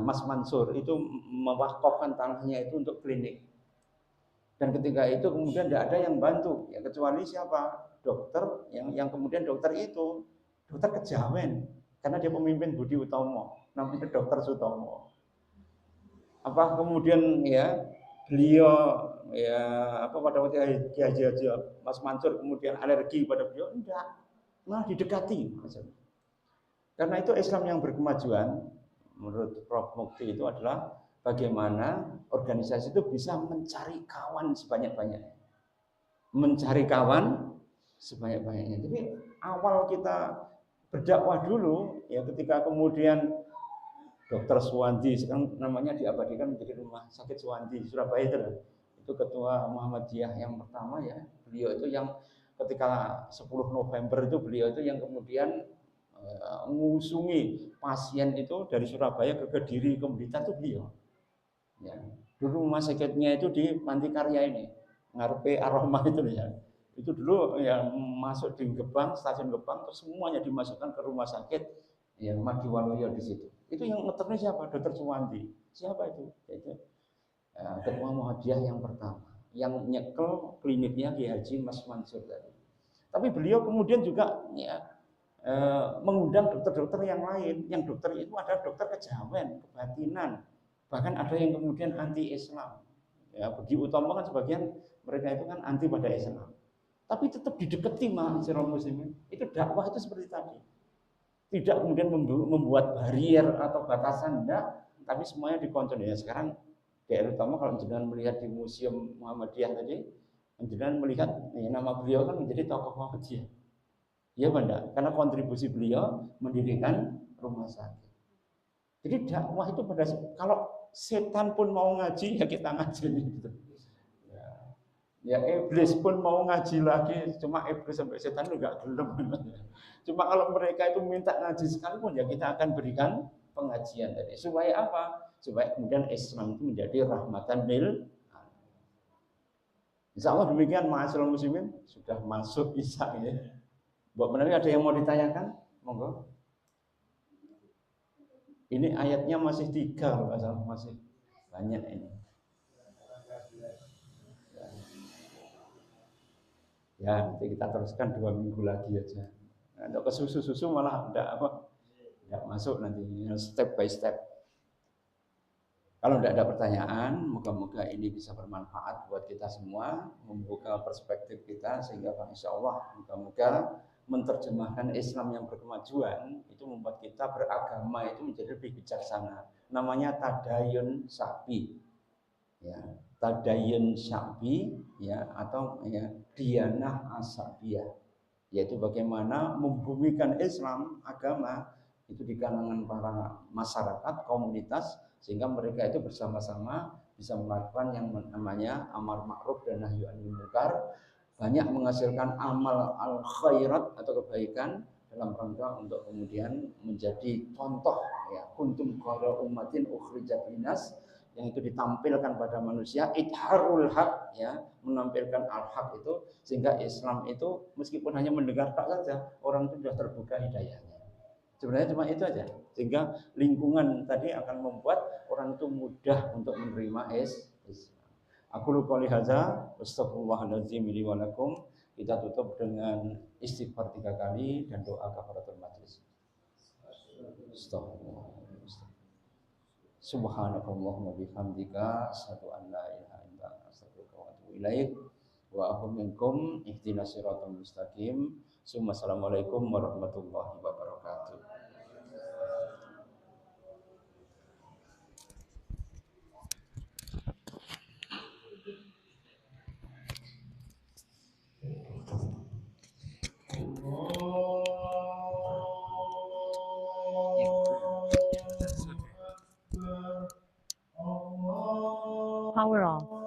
Mas Mansur itu mewakafkan tanahnya itu untuk klinik. Dan ketika itu kemudian tidak ada yang bantu, ya kecuali siapa? Dokter yang kemudian dokter itu dokter kejawen karena dia pemimpin Budi Utomo, namanya Dokter Sutomo. Apa kemudian ya beliau ya pada waktu Kiai Haji Mas Mansur kemudian alergi pada beliau? Enggak, malah didekati. Karena itu Islam yang berkemajuan menurut Prof. Mukti itu adalah bagaimana organisasi itu bisa mencari kawan sebanyak-banyaknya. Mencari kawan sebanyak-banyaknya. Jadi awal kita berdakwah dulu ya ketika kemudian Dr. Suwandi sekarang namanya diabadikan menjadi Rumah Sakit Suwandi di Surabaya itu ketua Muhammadiyah yang pertama ya. Beliau itu yang ketika 10 November itu beliau itu yang kemudian mengusungi pasien itu dari Surabaya ke Kediri ke Blitar itu beliau. Ya. Dulu rumah sakitnya itu di Panti Karya ini, ngarepe Aroma itu ya. Itu dulu yang masuk di Gebang, stasiun Gebang, terus semuanya dimasukkan ke rumah sakit yang Madiwaluyo di situ. Itu yang ngeterne siapa? Dr. Suwandi. Siapa itu? Itu ketua Muhammadiyah yang pertama, yang nyekel kliniknya Kiai Haji Mas Mansur tadi. Tapi beliau kemudian juga ya mengundang dokter-dokter yang lain. Yang dokter itu adalah dokter kejawen, kebatinan. Bahkan ada yang kemudian anti Islam. Ya, Budi Utomo kan sebagian mereka itu kan anti pada Islam. Tapi tetap didekati ma'asyiral muslimin. Itu dakwah itu seperti tadi. Tidak kemudian membuat barier atau batasan, enggak, tapi semuanya dikontrol. Ya sekarang DR Utomo kalau jenengan melihat di Museum Muhammadiyah tadi, jenengan melihat ya, nama beliau kan menjadi tokoh Muhammadiyah. Ya benda, karena kontribusi beliau mendirikan rumah sakit. Jadi dakwah itu pada kalau setan pun mau ngaji ya kita ngaji gitu. Ya iblis pun mau ngaji lagi, cuma iblis sampai setan itu enggak gelem. Cuma kalau mereka itu minta ngaji sekalipun ya kita akan berikan pengajian tadi. Supaya apa? Supaya kemudian Islam itu menjadi rahmatan lil alamin. Insyaallah demikian ma'asyiral muslimin, sudah masuk Isya ya. Buat menawi ada yang mau ditanyakan, monggo. Ini ayatnya masih 3 loh, masih banyak ini. Ya, nanti kita teruskan 2 minggu lagi aja. Nah, untuk ke susu-susu malah enggak masuk nanti step by step. Kalau tidak ada pertanyaan, moga-moga ini bisa bermanfaat buat kita semua, membuka perspektif kita sehingga insya Allah moga-moga menerjemahkan Islam yang berkemajuan itu membuat kita beragama itu menjadi lebih bijaksana. Namanya tadayun sya'bi, ya, tadayun sya'bi, ya, atau ya diyanah asy'abiyah, yaitu bagaimana membumikan Islam agama itu di kalangan para masyarakat komunitas sehingga mereka itu bersama-sama bisa melakukan yang namanya amar ma'ruf dan nahyi anil munkar, banyak menghasilkan amal al khairat atau kebaikan dalam rangka untuk kemudian menjadi contoh, ya, kuntum khairu ummatin ukhrijat linnas, yang itu ditampilkan pada manusia, idharul haq, ya, menampilkan al-haq itu sehingga Islam itu meskipun hanya mendengar tak saja orang itu sudah terbuka hidayahnya. Sebenarnya cuma itu aja, sehingga lingkungan tadi akan membuat orang itu mudah untuk menerima Islam. Aku lupa lihaza, astagfirullahaladzim li wa lakum. Kita tutup dengan istighfar 3 kali dan doa kafaratul majlis. Astagfirullah. Subhanakallahumma bihamdika asyhadu an la ilaha illa anta astaghfiruka wa atubu ilaik. Wa aqum minkum ihdinas siratal mustaqim. Assalamualaikum warahmatullahi wabarakatuh. Power off.